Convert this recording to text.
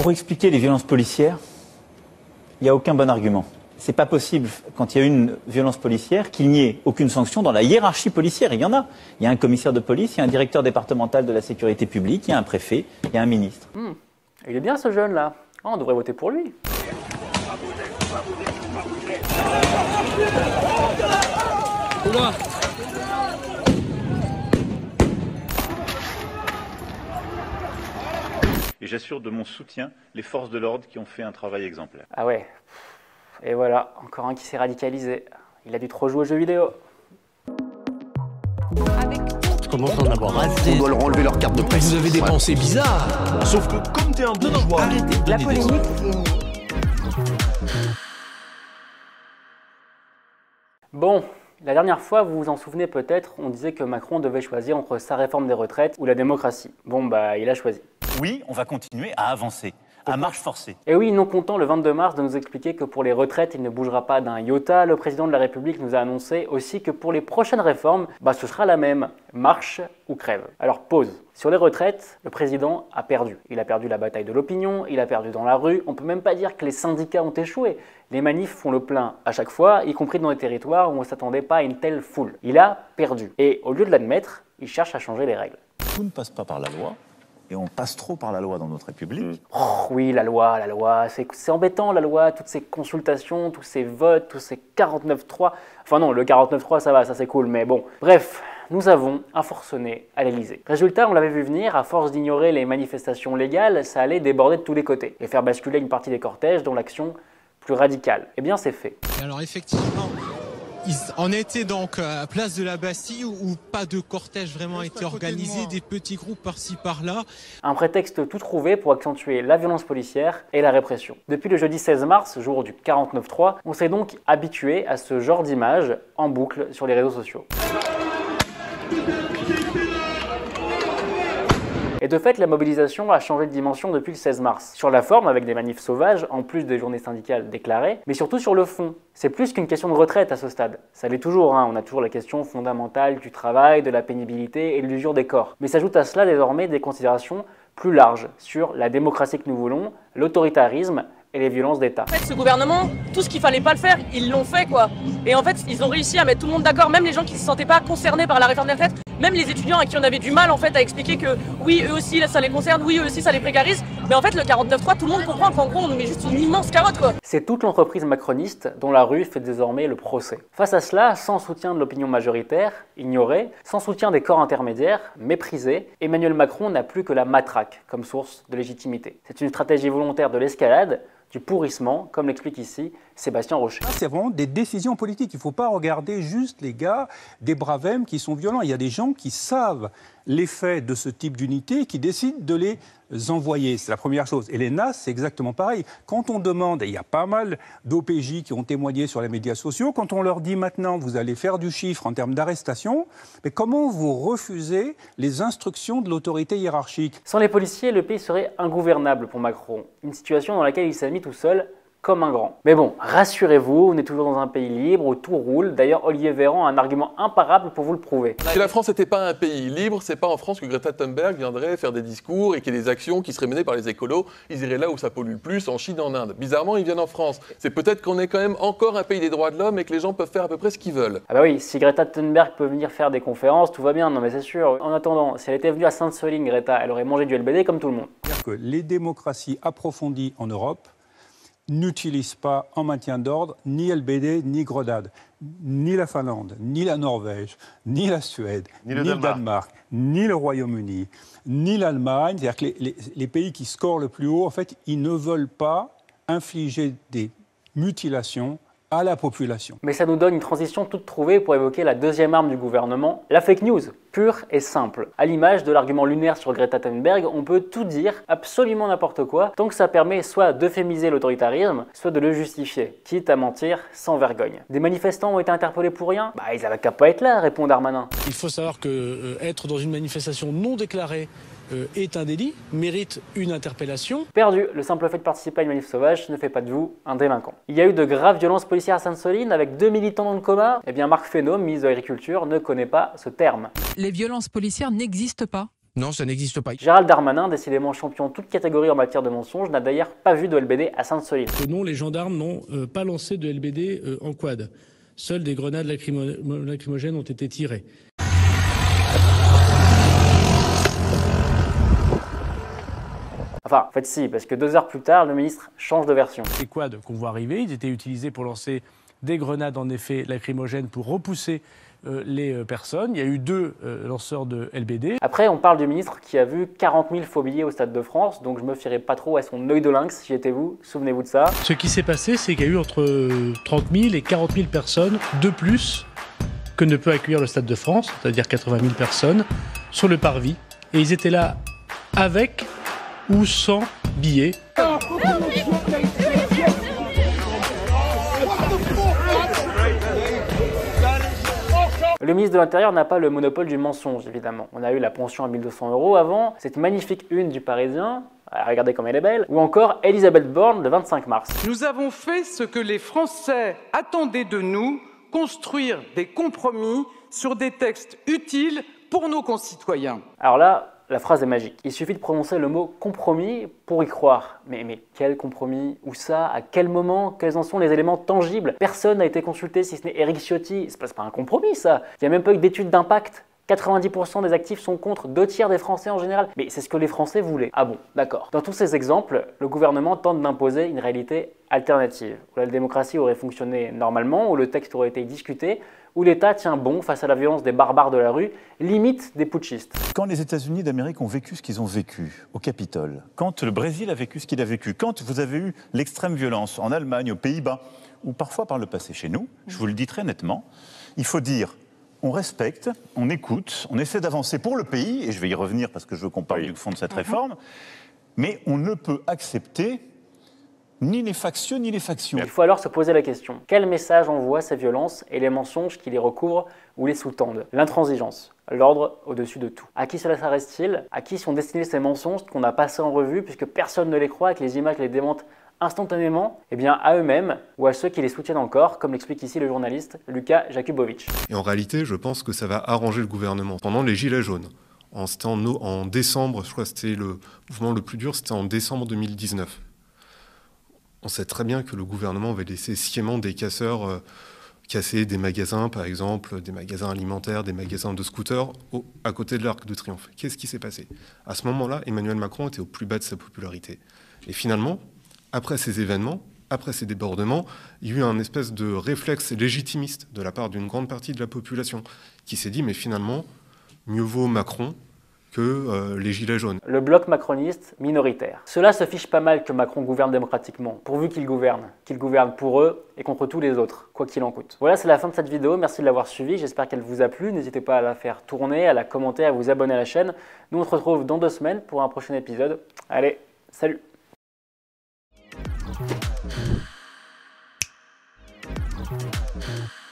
Pour expliquer les violences policières, il n'y a aucun bon argument. C'est pas possible, quand il y a une violence policière, qu'il n'y ait aucune sanction dans la hiérarchie policière. Il y en a. Il y a un commissaire de police, il y a un directeur départemental de la sécurité publique, il y a un préfet, il y a un ministre. Il est bien ce jeune-là. Oh, on devrait voter pour lui. Oula. Et j'assure de mon soutien les forces de l'ordre qui ont fait un travail exemplaire. Ah ouais. Et voilà, encore un qui s'est radicalisé. Il a dû trop jouer aux jeux vidéo. Je commence à en avoir assez. On doit leur enlever leur carte de presse. Vous avez des pensées bizarres. Sauf que comme t'es un bourgeois... Arrêtez de donner des ordres. Bon, la dernière fois, vous vous en souvenez peut-être, on disait que Macron devait choisir entre sa réforme des retraites ou la démocratie. Bon, bah, il a choisi. Oui, on va continuer à avancer, à marche forcée. Et oui, non content le 22 mars de nous expliquer que pour les retraites, il ne bougera pas d'un iota, le président de la République nous a annoncé aussi que pour les prochaines réformes, bah, ce sera la même, marche ou crève. Alors pause. Sur les retraites, le président a perdu. Il a perdu la bataille de l'opinion, il a perdu dans la rue. On peut même pas dire que les syndicats ont échoué. Les manifs font le plein à chaque fois, y compris dans les territoires où on ne s'attendait pas à une telle foule. Il a perdu. Et au lieu de l'admettre, il cherche à changer les règles. Tout ne passe pas par la loi, et on passe trop par la loi dans notre République. Oh, oui, la loi, c'est embêtant la loi, toutes ces consultations, tous ces votes, tous ces 49.3. Enfin non, le 49.3 ça va, ça c'est cool, mais bon. Bref, nous avons un forcené à l'Elysée. Résultat, on l'avait vu venir, à force d'ignorer les manifestations légales, ça allait déborder de tous les côtés et faire basculer une partie des cortèges dont l'action plus radicale. Eh bien c'est fait. Alors effectivement, on était donc à Place de la Bastille où pas de cortège vraiment a été organisé, des petits groupes par-ci par-là. Un prétexte tout trouvé pour accentuer la violence policière et la répression. Depuis le jeudi 16 mars, jour du 49.3, on s'est donc habitué à ce genre d'images en boucle sur les réseaux sociaux. Et de fait, la mobilisation a changé de dimension depuis le 16 mars. Sur la forme, avec des manifs sauvages, en plus des journées syndicales déclarées, mais surtout sur le fond. C'est plus qu'une question de retraite à ce stade. Ça l'est toujours, hein. On a toujours la question fondamentale du travail, de la pénibilité et de l'usure des corps. Mais s'ajoutent à cela désormais des considérations plus larges sur la démocratie que nous voulons, l'autoritarisme et les violences d'État. En fait, ce gouvernement, tout ce qu'il fallait pas le faire, ils l'ont fait quoi. Et en fait, ils ont réussi à mettre tout le monde d'accord, même les gens qui se sentaient pas concernés par la réforme des retraites, même les étudiants à qui on avait du mal en fait à expliquer que oui, eux aussi ça les concerne, oui, eux aussi ça les précarise. Mais en fait, le 49.3, tout le monde comprend qu'en gros, on nous met juste une immense carotte quoi. C'est toute l'entreprise macroniste dont la rue fait désormais le procès. Face à cela, sans soutien de l'opinion majoritaire, ignorée, sans soutien des corps intermédiaires, méprisés, Emmanuel Macron n'a plus que la matraque comme source de légitimité. C'est une stratégie volontaire de l'escalade, du pourrissement, comme l'explique ici Sébastien Rocher. C'est vraiment des décisions politiques. Il ne faut pas regarder juste les gars des bravèmes qui sont violents. Il y a des gens qui savent l'effet de ce type d'unité et qui décident de les envoyer. C'est la première chose. Et les NAS, c'est exactement pareil. Quand on demande, et il y a pas mal d'OPJ qui ont témoigné sur les médias sociaux, quand on leur dit maintenant vous allez faire du chiffre en termes d'arrestation, mais comment vous refusez les instructions de l'autorité hiérarchique? Sans les policiers, le pays serait ingouvernable pour Macron. Une situation dans laquelle il s'est mis tout seul, comme un grand. Mais bon, rassurez-vous, on est toujours dans un pays libre où tout roule. D'ailleurs, Olivier Véran a un argument imparable pour vous le prouver. Si la France n'était pas un pays libre, c'est pas en France que Greta Thunberg viendrait faire des discours et qu'il y ait des actions qui seraient menées par les écolos. Ils iraient là où ça pollue le plus, en Chine, en Inde. Bizarrement, ils viennent en France. C'est peut-être qu'on est quand même encore un pays des droits de l'homme et que les gens peuvent faire à peu près ce qu'ils veulent. Ah bah oui, si Greta Thunberg peut venir faire des conférences, tout va bien, non mais c'est sûr. En attendant, si elle était venue à Sainte-Soline, Greta, elle aurait mangé du LBD comme tout le monde. C'est-à-dire que les démocraties approfondies en Europe n'utilisent pas en maintien d'ordre ni LBD ni grenade. Ni la Finlande, ni la Norvège, ni la Suède, ni le Danemark, ni le Royaume-Uni, ni l'Allemagne. C'est-à-dire que les pays qui scorent le plus haut, en fait, ils ne veulent pas infliger des mutilations à la population. Mais ça nous donne une transition toute trouvée pour évoquer la deuxième arme du gouvernement, la fake news, pure et simple. À l'image de l'argument lunaire sur Greta Thunberg, on peut tout dire, absolument n'importe quoi, tant que ça permet soit d'euphémiser l'autoritarisme, soit de le justifier, quitte à mentir sans vergogne. Des manifestants ont été interpellés pour rien? Bah ils avaient qu'à pas être là, répond Darmanin. Il faut savoir que être dans une manifestation non déclarée est un délit, mérite une interpellation. Perdu, le simple fait de participer à une manif sauvage ne fait pas de vous un délinquant. Il y a eu de graves violences policières à Sainte-Soline avec 2 militants dans le coma. Eh bien Marc Fesneau, ministre de l'Agriculture, ne connaît pas ce terme. Les violences policières n'existent pas. Non, ça n'existe pas. Gérald Darmanin, décidément champion toute catégorie en matière de mensonges, n'a d'ailleurs pas vu de LBD à Sainte-Soline. Non, les gendarmes n'ont pas lancé de LBD en quad. Seules des grenades lacrymogènes ont été tirées. Enfin, en fait si, parce que 2 heures plus tard, le ministre change de version. Les quads qu'on voit arriver, ils étaient utilisés pour lancer des grenades en effet lacrymogènes pour repousser les personnes. Il y a eu 2 lanceurs de LBD. Après, on parle du ministre qui a vu 40 000 faux billets au Stade de France, donc je me fierai pas trop à son œil de lynx si j'étais vous, souvenez-vous de ça. Ce qui s'est passé, c'est qu'il y a eu entre 30 000 et 40 000 personnes de plus que ne peut accueillir le Stade de France, c'est-à-dire 80 000 personnes, sur le parvis. Et ils étaient là avec ou sans billets. Le ministre de l'Intérieur n'a pas le monopole du mensonge, évidemment. On a eu la pension à 1 200 € avant, cette magnifique une du Parisien, regardez comme elle est belle, ou encore Elisabeth Borne le 25 mars. Nous avons fait ce que les Français attendaient de nous, construire des compromis sur des textes utiles pour nos concitoyens. Alors là, la phrase est magique. Il suffit de prononcer le mot compromis pour y croire. Mais quel compromis? Où ça? À quel moment? Quels en sont les éléments tangibles? Personne n'a été consulté si ce n'est Éric Ciotti. C'est pas un compromis ça. Il n'y a même pas eu d'étude d'impact. 90% des actifs sont contre, 2 tiers des Français en général. Mais c'est ce que les Français voulaient. Ah bon, d'accord. Dans tous ces exemples, le gouvernement tente d'imposer une réalité alternative, où la démocratie aurait fonctionné normalement, où le texte aurait été discuté, où l'État tient bon face à la violence des barbares de la rue, limite des putschistes. Quand les États-Unis d'Amérique ont vécu ce qu'ils ont vécu au Capitole, quand le Brésil a vécu ce qu'il a vécu, quand vous avez eu l'extrême violence en Allemagne, aux Pays-Bas, ou parfois par le passé chez nous, je vous le dis très nettement, il faut dire on respecte, on écoute, on essaie d'avancer pour le pays, et je vais y revenir parce que je veux qu'on parle du fond de cette réforme, mais on ne peut accepter ni les factieux ni les factions. Il faut alors se poser la question. Quel message envoient ces violences et les mensonges qui les recouvrent ou les sous-tendent? L'intransigeance, l'ordre au-dessus de tout. À qui cela s'adresse-t-il? À qui sont destinés ces mensonges qu'on a passés en revue puisque personne ne les croit et que les images les démentent instantanément? Eh bien à eux-mêmes ou à ceux qui les soutiennent encore, comme l'explique ici le journaliste Lucas Jakubowicz. Et en réalité, je pense que ça va arranger le gouvernement. Pendant les Gilets jaunes, en décembre, je crois que c'était le mouvement le plus dur, c'était en décembre 2019. On sait très bien que le gouvernement va laisser sciemment des casseurs casser des magasins, par exemple, des magasins alimentaires, des magasins de scooters, à côté de l'Arc de Triomphe. Qu'est-ce qui s'est passé? À ce moment-là, Emmanuel Macron était au plus bas de sa popularité. Et finalement, après ces événements, après ces débordements, il y a eu un espèce de réflexe légitimiste de la part d'une grande partie de la population qui s'est dit, mais finalement, mieux vaut Macron que les Gilets jaunes. Le bloc macroniste minoritaire. Cela se fiche pas mal que Macron gouverne démocratiquement, pourvu qu'il gouverne pour eux et contre tous les autres, quoi qu'il en coûte. Voilà, c'est la fin de cette vidéo, merci de l'avoir suivie, j'espère qu'elle vous a plu, n'hésitez pas à la faire tourner, à la commenter, à vous abonner à la chaîne. Nous on se retrouve dans 2 semaines pour un prochain épisode. Allez, salut! Thank you.